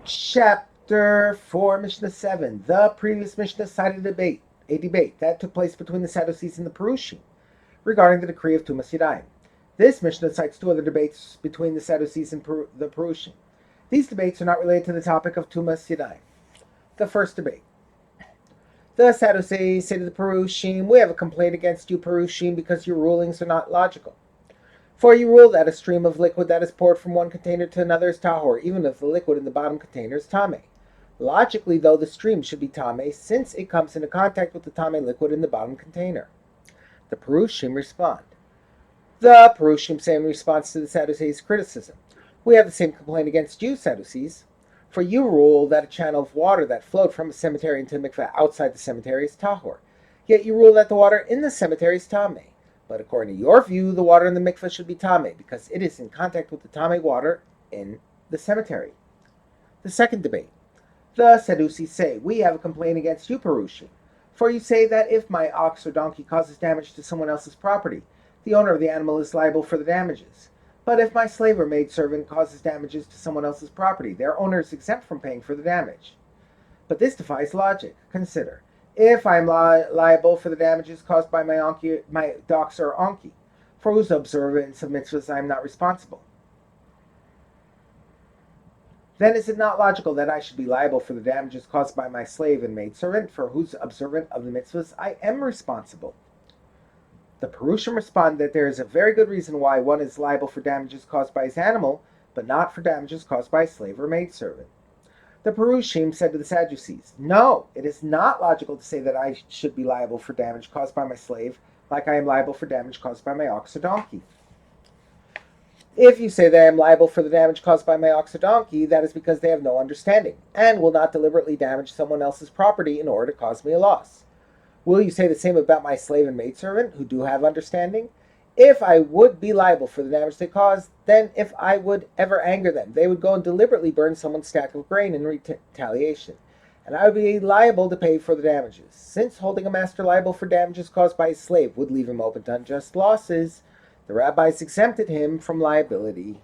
Chapter 4, Mishnah 7. The previous Mishnah cited a debate that took place between the Sadducees and the Perushim regarding the decree of Tumas Yadayim. This Mishnah cites two other debates between the Sadducees and the Perushim. These debates are not related to the topic of Tumas Yadayim. The first debate. The Sadducees say to the Perushim, "We have a complaint against you, Perushim, because your rulings are not logical. For you rule that a stream of liquid that is poured from one container to another is tahor, even if the liquid in the bottom container is tameh. Logically, though, the stream should be tameh, since it comes into contact with the tameh liquid in the bottom container." The Perushim respond. The Perushim say in response to the Sadducees' criticism, "We have the same complaint against you, Sadducees. For you rule that a channel of water that flowed from a cemetery into a mikveh outside the cemetery is tahor. Yet you rule that the water in the cemetery is tameh. But according to your view, the water in the mikveh should be tameh, because it is in contact with the tameh water in the cemetery." The second debate. The Sadducees say, "We have a complaint against you, Perushim. For you say that if my ox or donkey causes damage to someone else's property, the owner of the animal is liable for the damages. But if my slave or maidservant causes damages to someone else's property, their owner is exempt from paying for the damage. But this defies logic. Consider. If I am liable for the damages caused by my ox or donkey, for whose observance of mitzvahs I am not responsible, then is it not logical that I should be liable for the damages caused by my slave and maidservant, for whose observance of the mitzvahs I am responsible?" The Perushim respond that there is a very good reason why one is liable for damages caused by his animal, but not for damages caused by a slave or maidservant. The Perushim said to the Sadducees, "No, it is not logical to say that I should be liable for damage caused by my slave, like I am liable for damage caused by my ox or donkey. If you say that I am liable for the damage caused by my ox or donkey, that is because they have no understanding, and will not deliberately damage someone else's property in order to cause me a loss. Will you say the same about my slave and maidservant, who do have understanding? If I would be liable for the damage they cause, then if I would ever anger them, they would go and deliberately burn someone's stack of grain in retaliation, and I would be liable to pay for the damages. Since holding a master liable for damages caused by his slave would leave him open to unjust losses, the rabbis exempted him from liability."